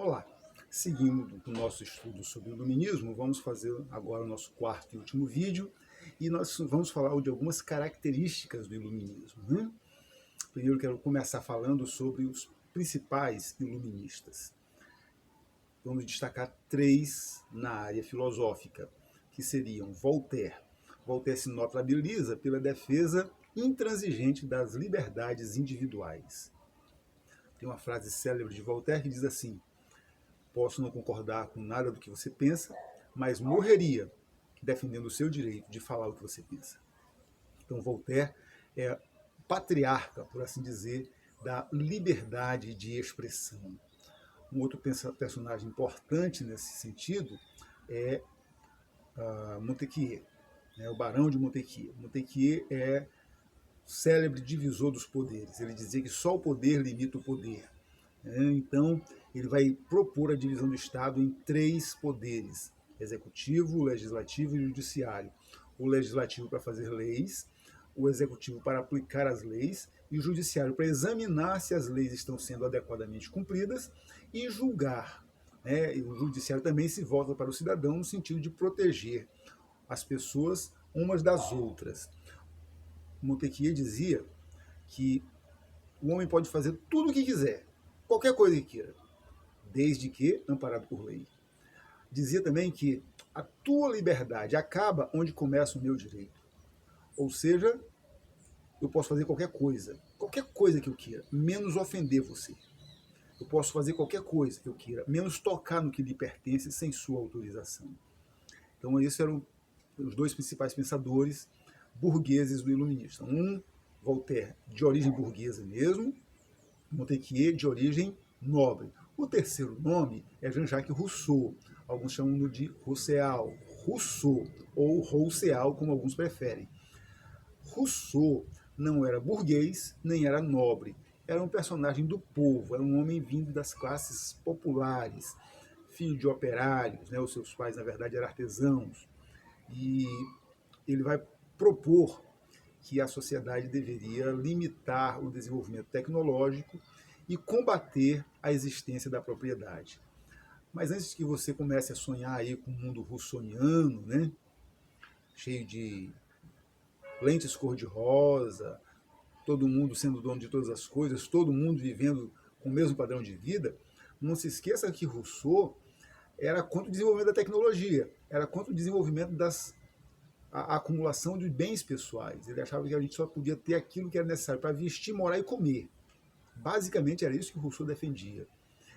Olá, seguindo o nosso estudo sobre o iluminismo, vamos fazer agora o nosso quarto e último vídeo e nós vamos falar de algumas características do iluminismo, né? Primeiro quero começar falando sobre os principais iluministas. Vamos destacar três na área filosófica, que seriam Voltaire. Voltaire se notabiliza pela defesa intransigente das liberdades individuais. Tem uma frase célebre de Voltaire que diz assim: posso não concordar com nada do que você pensa, mas morreria defendendo o seu direito de falar o que você pensa. Então, Voltaire é patriarca, por assim dizer, da liberdade de expressão. Um outro personagem importante nesse sentido é Montesquieu, né, o Barão de Montesquieu. Montesquieu é o célebre divisor dos poderes. Ele dizia que só o poder limita o poder. Então, ele vai propor a divisão do Estado em três poderes: executivo, legislativo e judiciário. O legislativo para fazer leis, o executivo para aplicar as leis e o judiciário para examinar se as leis estão sendo adequadamente cumpridas e julgar. E o judiciário também se volta para o cidadão no sentido de proteger as pessoas umas das outras. Montesquieu dizia que o homem pode fazer tudo o que quiser, qualquer coisa que queira, desde que amparado por lei. Dizia também que a tua liberdade acaba onde começa o meu direito. Ou seja, eu posso fazer qualquer coisa que eu queira, menos ofender você. Eu posso fazer qualquer coisa que eu queira, menos tocar no que lhe pertence sem sua autorização. Então, esses eram os dois principais pensadores burgueses do iluminista. Um, Voltaire, de origem burguesa mesmo, Montesquieu, de origem nobre. O terceiro nome é Jean-Jacques Rousseau. Alguns chamam de Rousseau, Rousseau, ou Rousseau, como alguns preferem. Rousseau não era burguês, nem era nobre. Era um personagem do povo, era um homem vindo das classes populares, filho de operários, né? Os seus pais, na verdade, eram artesãos. E ele vai propor que a sociedade deveria limitar o desenvolvimento tecnológico e combater a existência da propriedade. Mas antes que você comece a sonhar aí com um mundo russoniano, né, cheio de lentes cor-de-rosa, todo mundo sendo dono de todas as coisas, todo mundo vivendo com o mesmo padrão de vida, não se esqueça que Rousseau era contra o desenvolvimento da tecnologia, era contra o desenvolvimento a acumulação de bens pessoais. Ele achava que a gente só podia ter aquilo que era necessário para vestir, morar e comer. Basicamente era isso que Rousseau defendia.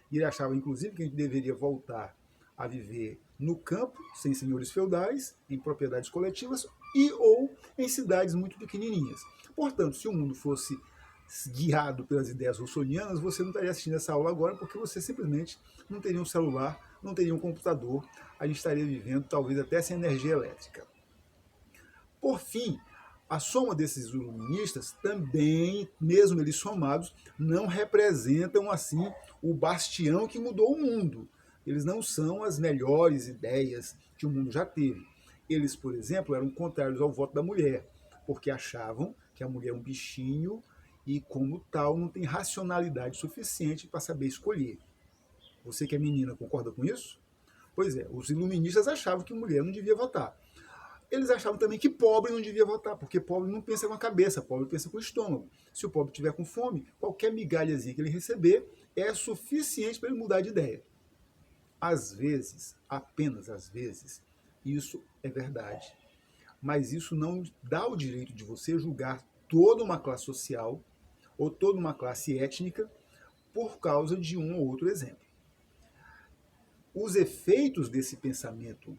E ele achava, inclusive, que a gente deveria voltar a viver no campo, sem senhores feudais, em propriedades coletivas e ou em cidades muito pequenininhas. Portanto, se o mundo fosse guiado pelas ideias russonianas, você não estaria assistindo essa aula agora, porque você simplesmente não teria um celular, não teria um computador, a gente estaria vivendo talvez até sem energia elétrica. Por fim, a soma desses iluministas também, mesmo eles somados, não representam assim o bastião que mudou o mundo. Eles não são as melhores ideias que o mundo já teve. Eles, por exemplo, eram contrários ao voto da mulher, porque achavam que a mulher é um bichinho e, como tal, não tem racionalidade suficiente para saber escolher. Você que é menina, concorda com isso? Pois é, os iluministas achavam que mulher não devia votar. Eles achavam também que pobre não devia votar, porque pobre não pensa com a cabeça, pobre pensa com o estômago. Se o pobre tiver com fome, qualquer migalhazinha que ele receber é suficiente para ele mudar de ideia. Às vezes, apenas às vezes, isso é verdade. Mas isso não dá o direito de você julgar toda uma classe social ou toda uma classe étnica por causa de um ou outro exemplo. Os efeitos desse pensamento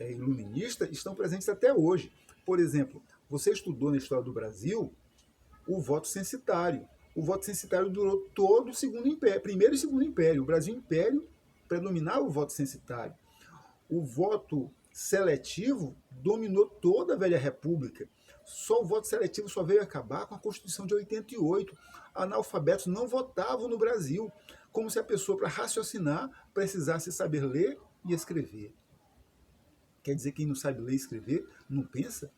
iluminista estão presentes até hoje. Por exemplo, você estudou na história do Brasil o voto censitário. O voto censitário durou todo o segundo império, primeiro e segundo império. O Brasil Império predominava o voto censitário. O voto seletivo dominou toda a velha república. Só o voto seletivo só veio acabar com a Constituição de 88. Analfabetos não votavam no Brasil, como se a pessoa, para raciocinar, precisasse saber ler e escrever. Quer dizer que quem não sabe ler e escrever não pensa?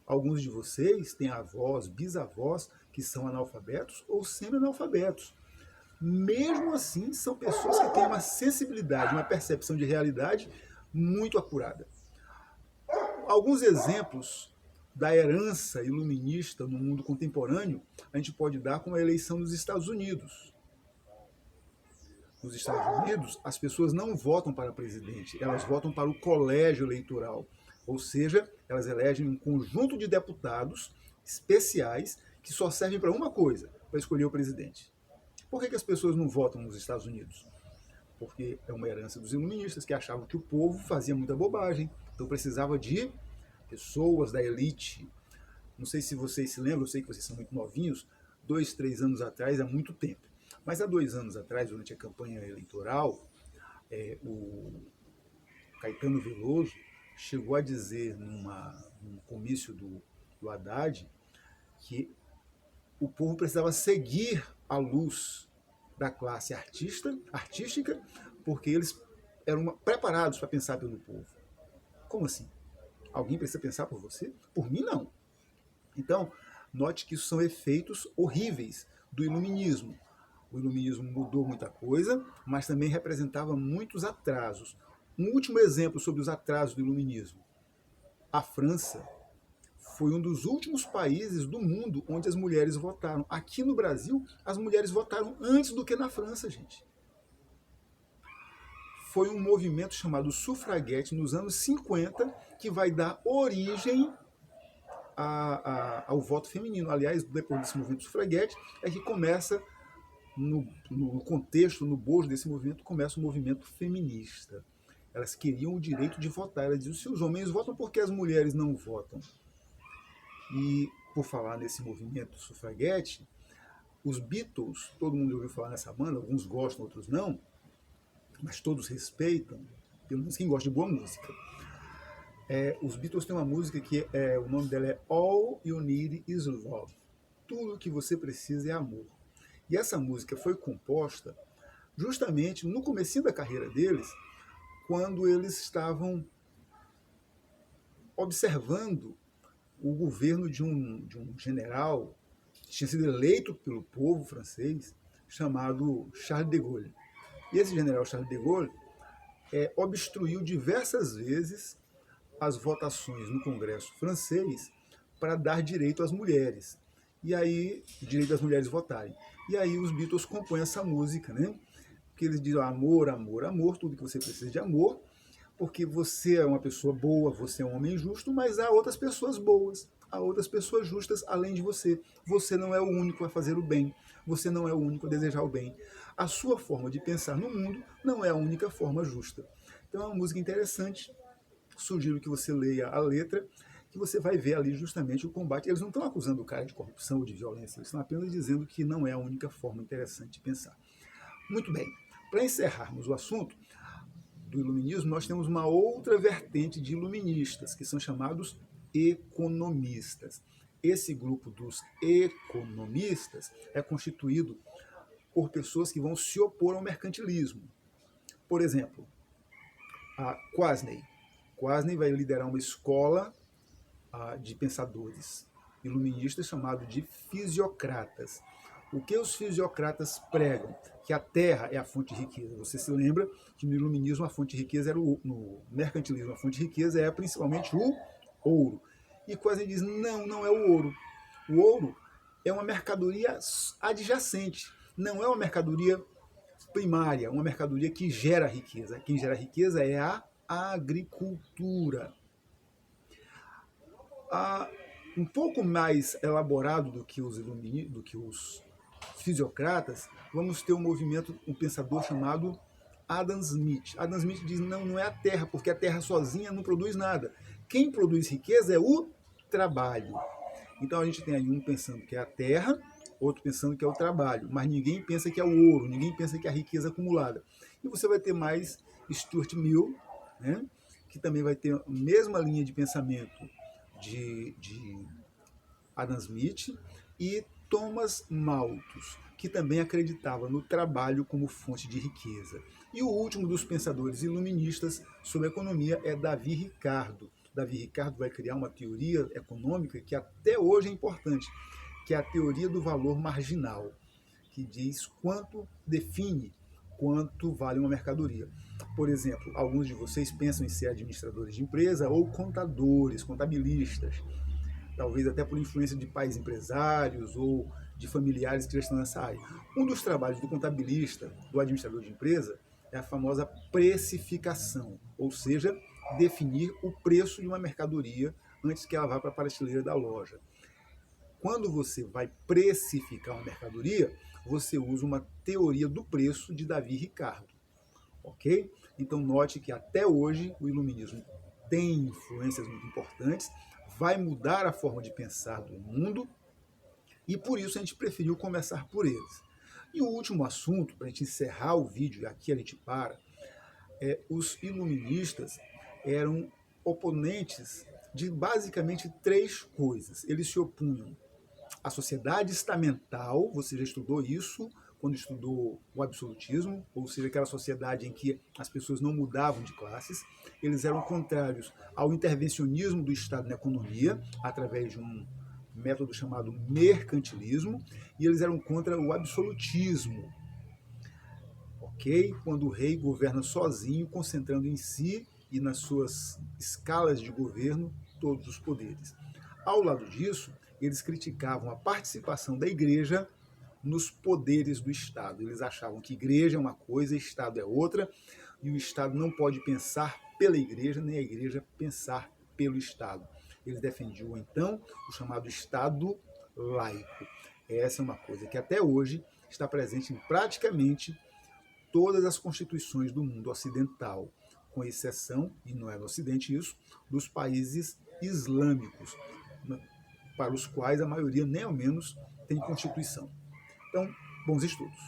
Alguns de vocês têm avós, bisavós que são analfabetos ou semi-analfabetos. Mesmo assim, são pessoas que têm uma sensibilidade, uma percepção de realidade muito acurada. Alguns exemplos da herança iluminista no mundo contemporâneo a gente pode dar com a eleição dos Estados Unidos. Nos Estados Unidos, as pessoas não votam para presidente, elas votam para o colégio eleitoral. Ou seja, elas elegem um conjunto de deputados especiais que só servem para uma coisa, para escolher o presidente. Por que as pessoas não votam nos Estados Unidos? Porque é uma herança dos iluministas que achavam que o povo fazia muita bobagem, então precisava de pessoas da elite. Não sei se vocês se lembram, eu sei que vocês são muito novinhos, 2, 3 anos atrás, há muito tempo. Mas há 2 anos atrás, durante a campanha eleitoral, o Caetano Veloso chegou a dizer num comício do Haddad que o povo precisava seguir a luz da classe artística, porque eles eram preparados para pensar pelo povo. Como assim? Alguém precisa pensar por você? Por mim, não. Então, note que isso são efeitos horríveis do iluminismo. O iluminismo mudou muita coisa, mas também representava muitos atrasos. Um último exemplo sobre os atrasos do iluminismo. A França foi um dos últimos países do mundo onde as mulheres votaram. Aqui no Brasil, as mulheres votaram antes do que na França, gente. Foi um movimento chamado sufraguete nos anos 50 que vai dar origem ao voto feminino. Aliás, depois desse movimento sufraguete, é que começa, no contexto, no bojo desse movimento, começa o movimento feminista. Elas queriam o direito de votar. Elas diziam, se os homens votam, por que as mulheres não votam? E, por falar nesse movimento sufraguete, os Beatles, todo mundo ouviu falar nessa banda, alguns gostam, outros não, mas todos respeitam, pelo menos quem gosta de boa música. Os Beatles têm uma música que o nome dela é All You Need Is Love. Tudo que você precisa é amor. E essa música foi composta justamente no comecinho da carreira deles, quando eles estavam observando o governo de um general que tinha sido eleito pelo povo francês, chamado Charles de Gaulle. E esse general Charles de Gaulle obstruiu diversas vezes as votações no Congresso francês para dar direito às mulheres. E aí, direito das mulheres votarem. E aí os Beatles compõem essa música, né? Que eles dizem amor, amor, amor, tudo que você precisa de amor, porque você é uma pessoa boa, você é um homem justo, mas há outras pessoas boas, há outras pessoas justas além de você. Você não é o único a fazer o bem, você não é o único a desejar o bem. A sua forma de pensar no mundo não é a única forma justa. Então é uma música interessante, sugiro que você leia a letra, que você vai ver ali justamente o combate. Eles não estão acusando o cara de corrupção ou de violência, eles estão apenas dizendo que não é a única forma interessante de pensar. Muito bem, para encerrarmos o assunto do iluminismo, nós temos uma outra vertente de iluministas, que são chamados economistas. Esse grupo dos economistas é constituído por pessoas que vão se opor ao mercantilismo. Por exemplo, a Kwasniey. Kwasniey vai liderar uma escola de pensadores iluministas chamado de fisiocratas. O que os fisiocratas pregam? Que a terra é a fonte de riqueza. Você se lembra que no iluminismo a fonte de riqueza era no mercantilismo a fonte de riqueza é principalmente o ouro. E Kwasniey diz, não é o ouro. O ouro é uma mercadoria adjacente, não é uma mercadoria primária, uma mercadoria que gera riqueza. Quem gera riqueza é a agricultura. Um pouco mais elaborado do que os fisiocratas, vamos ter um pensador chamado Adam Smith. Adam Smith diz, não é a terra, porque a terra sozinha não produz nada. Quem produz riqueza é o trabalho. Então a gente tem aí um pensando que é a terra, outro pensando que é o trabalho, mas ninguém pensa que é o ouro, ninguém pensa que é a riqueza acumulada. E você vai ter mais Stuart Mill, né, que também vai ter a mesma linha de pensamento de Adam Smith, e Thomas Malthus, que também acreditava no trabalho como fonte de riqueza. E o último dos pensadores iluministas sobre economia é Davi Ricardo. Davi Ricardo vai criar uma teoria econômica que até hoje é importante, que é a teoria do valor marginal, que diz define quanto vale uma mercadoria. Por exemplo, alguns de vocês pensam em ser administradores de empresa ou contadores, contabilistas, talvez até por influência de pais empresários ou de familiares que já estão nessa área. Um dos trabalhos do contabilista, do administrador de empresa, é a famosa precificação, ou seja, definir o preço de uma mercadoria antes que ela vá para a prateleira da loja. Quando você vai precificar uma mercadoria, você usa uma teoria do preço de Davi Ricardo, ok? Então note que até hoje o iluminismo tem influências muito importantes, vai mudar a forma de pensar do mundo, e por isso a gente preferiu começar por eles. E o último assunto, para a gente encerrar o vídeo, e aqui a gente para, os iluministas eram oponentes de basicamente três coisas. Eles se opunham à sociedade estamental, você já estudou isso quando estudou o absolutismo, ou seja, aquela sociedade em que as pessoas não mudavam de classes. Eles eram contrários ao intervencionismo do Estado na economia, através de um método chamado mercantilismo, e eles eram contra o absolutismo, ok? Quando o rei governa sozinho, concentrando em si e nas suas escalas de governo todos os poderes. Ao lado disso, eles criticavam a participação da igreja nos poderes do Estado. Eles achavam que igreja é uma coisa, Estado é outra, e o Estado não pode pensar pela igreja, nem a igreja pensar pelo Estado. Eles defendiam, então, o chamado Estado laico. Essa é uma coisa que até hoje está presente em praticamente todas as constituições do mundo ocidental, com exceção, e não é no Ocidente isso, dos países islâmicos, para os quais a maioria nem ao menos tem constituição. Então, bons estudos.